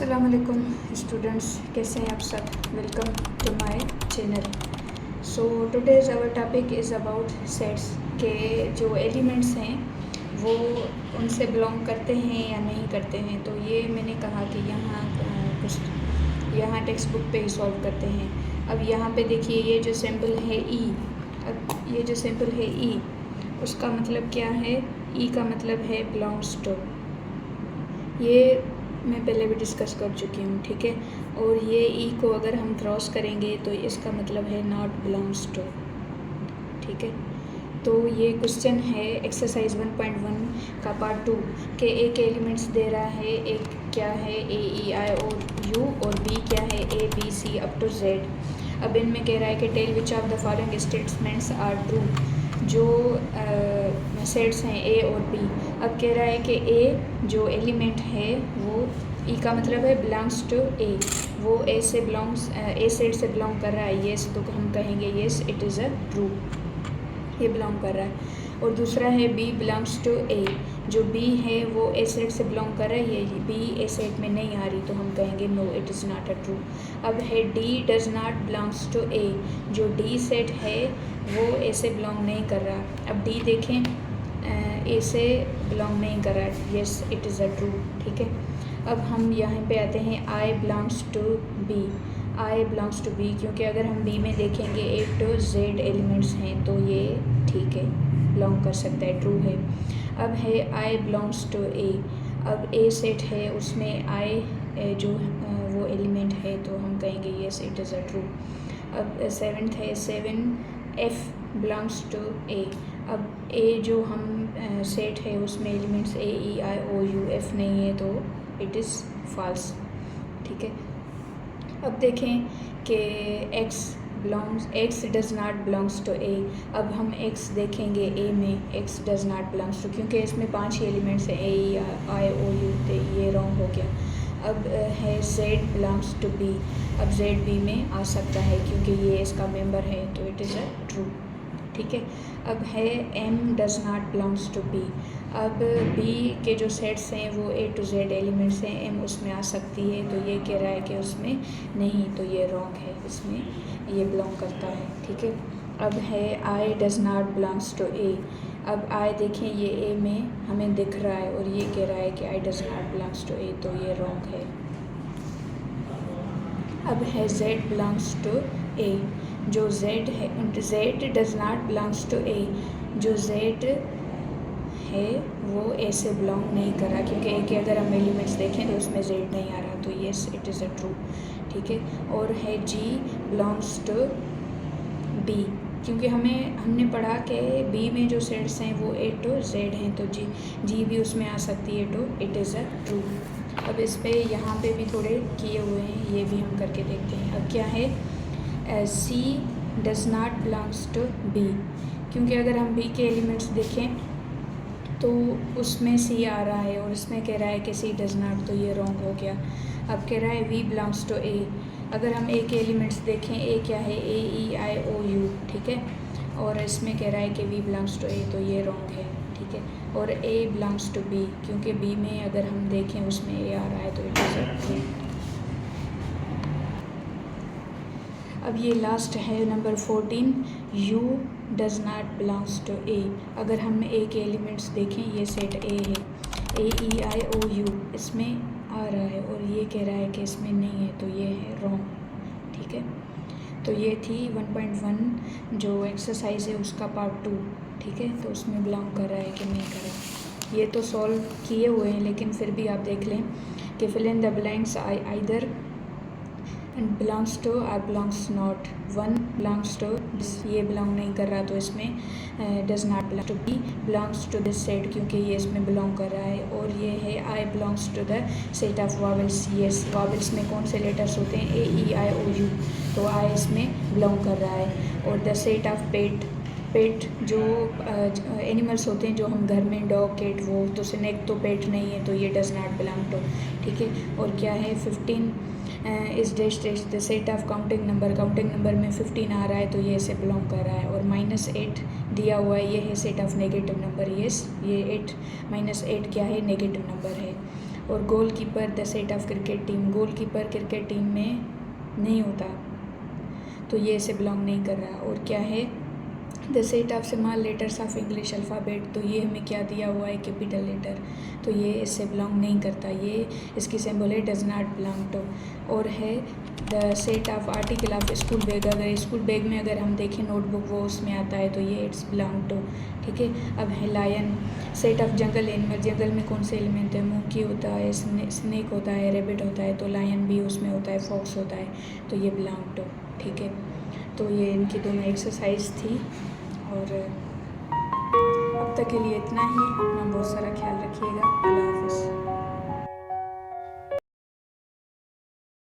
अस्सलाम वालेकुम स्टूडेंट्स, कैसे हैं आप सब। Welcome to my channel. So today's our topic is about sets के जो एलिमेंट्स हैं वो उनसे बिलोंग करते हैं या नहीं करते हैं। तो ये मैंने कहा कि यहाँ टेक्स्ट बुक पे ही सॉल्व करते हैं। अब यहाँ पे देखिए ये जो सिंबल है ई, अब ये जो सिंबल है ई उसका मतलब क्या है। ई का मतलब है बिलोंग्स टू, ये मैं पहले भी डिस्कस कर चुकी हूँ, ठीक है। और ये ई को अगर हम क्रॉस करेंगे तो इसका मतलब है नॉट बिलोंग्स टू, ठीक है। तो ये क्वेश्चन है एक्सरसाइज 1.1 का पार्ट 2 के एक एलिमेंट्स दे रहा है, एक क्या है ए ई आई और यू, और बी क्या है A B C up to Z. अब इनमें कह रहा है कि tell which of the following statements are true, जो सेट्स हैं ए और बी। अब कह रहा है कि ए जो एलिमेंट है वो ई का मतलब है बिलोंग्स टू ए, वो ए से बिलोंग्स ए सेट से बिलोंग कर रहा है, येस, तो हम कहेंगे yes it is a true, ये बिलोंग कर रहा है। और दूसरा है बी बिलोंग्स टू ए, जो बी है वो ए सेट से बिलोंग कर रहा है, ये बी ए सेट में नहीं आ रही, तो हम कहेंगे no it is not a true. अब है D does not belongs to A, जो डी सेट है वो ए से बिलोंग नहीं कर रहा। अब डी देखें, ए से बिलोंग नहीं कर रहा, yes it is a true, ठीक है। अब हम यहाँ पे आते हैं I belongs to B, I belongs to B, क्योंकि अगर हम बी में देखेंगे ए टू जेड एलिमेंट्स हैं तो ये ठीक है, बिलोंग कर सकता है, ट्रू है। अब है आई बिलोंग्स टू ए, अब ए सेट है उसमें आई जो वो एलिमेंट है, तो हम कहेंगे yes it is a true. अब सेवन्थ है seven F belongs to A, अब ए जो हम सेट है उसमें elements A E I O U, F नहीं है तो इट इज़ फॉल्स, ठीक है। अब देखें कि X does not belongs to A, अब हम एक्स देखेंगे ए में, X does not belongs to, क्योंकि इसमें 5 ही एलिमेंट्स हैं ए ई आई ओ यू, तो ये रॉन्ग हो गया। अब है जेड बिलोंग्स टू बी, अब जेड बी में आ सकता है क्योंकि ये इसका मेंबर है, तो इट इज़ अ ट्रू, ठीक है। अब है M does not belongs to B, अब बी के जो सेट्स हैं वो ए टू जेड एलिमेंट्स हैं, एम उसमें आ सकती है, तो ये कह रहा है कि उसमें नहीं, तो ये रॉन्ग है, इसमें ये बिलोंग करता है, ठीक है। अब है I does not belongs to A, अब आई देखें ये ए में हमें दिख रहा है और ये कह रहा है कि I does not belongs to A, तो ये रॉन्ग है। अब है जेड बिलोंग्स टू ए, जो जेड है, Z does not belongs to A, जो जेड है वो ए से बिलोंग नहीं कर रहा, क्योंकि ए के अगर हम एलिमेंट्स देखें तो उसमें जेड नहीं आ रहा, तो yes it is a true, ठीक है। और है जी बिलोंग्स टू बी, क्योंकि हमने पढ़ा कि बी में जो सेट्स हैं वो ए टू जेड हैं, तो जी भी उसमें आ सकती है, तो इट इज़ अ ट्रू। अब इस पे यहाँ पे भी थोड़े किए हुए हैं, ये भी हम करके देखते हैं। अब क्या है C does not belongs to B, क्योंकि अगर हम बी के एलिमेंट्स देखें तो उसमें सी आ रहा है और इसमें कह रहा है कि सी डज नॉट, तो ये रॉन्ग हो गया। अब कह रहा है वी बिलोंग्स टू ए, अगर हम ए के एलिमेंट्स देखें, ए क्या है ए ई आई ओ यू, ठीक है, और इसमें कह रहा है कि वी बिलोंग्स टू ए, तो ये रॉन्ग है, ठीक है। और ए बिलोंग्स टू बी, क्योंकि बी में अगर हम देखें उसमें ए आ रहा है, तो इट इज़ ट्रू। अब ये लास्ट है number 14, U does not belongs to A, अगर हम ए के एलिमेंट्स देखें, ये सेट ए है, ए ई आई ओ यू इसमें आ रहा है और ये कह रहा है कि इसमें नहीं है, तो ये है रॉन्ग, ठीक है। तो ये थी 1.1 जो एक्सरसाइज है उसका पार्ट 2, ठीक है, तो उसमें बिलोंग कर रहा है कि नहीं कर रहा। ये तो सॉल्व किए हुए हैं, लेकिन फिर भी आप देख लें कि fill in the blanks either belongs to और belongs not, one belongs to, ये बिलोंग नहीं कर रहा, तो इसमें does not belong to B belongs to this set, क्योंकि ये इसमें बिलोंग कर रहा है। और ये है I belongs to the set of vowels, yes, vowels में कौन से लेटर्स होते हैं ए ई आई ओ यू, तो आई इसमें बिलोंग कर रहा है। और द सेट ऑफ पेट जो एनिमल्स होते हैं जो हम घर में डॉग कैट, वो तो स्नेक तो पेट नहीं है, तो ये डज नॉट बिलोंग टू, ठीक है। और क्या है 15 इस dash the set of counting number में 15 आ रहा है, तो ये इसे बिलोंग कर रहा है। और -8 दिया हुआ है, ये है set of negative number, yes ये 8 -8 क्या है नेगेटिव नंबर है। और goalkeeper the set of cricket team, goalkeeper cricket team में नहीं होता, तो ये इसे बिलोंग नहीं कर रहा। और क्या है, the set of small letters of English alphabet, तो ये हमें क्या दिया हुआ है, कैपिटल लेटर, तो ये इससे बिलोंग नहीं करता, ये इसकी सिंबल है डज नॉट बिलोंग टू। और है the set of article of school bag, अगर स्कूल बैग में अगर हम देखें नोटबुक वो उसमें आता है, तो ये इट्स बिलोंग टू, ठीक है। अब है lion, set of jungle animal, जंगल में कौन से एलिमेंट है, मोंकी होता है, स्नेक होता है, रैबिट होता है, तो लायन भी उसमें होता है, फॉक्स होता है, तो ये बिलोंग टू, ठीक है। तो ये इनकी दोनों एक्सरसाइज थी, और अब तक के लिए इतना ही। अपना बहुत सारा ख्याल रखिएगा। अल्लाह हाफ़िज़।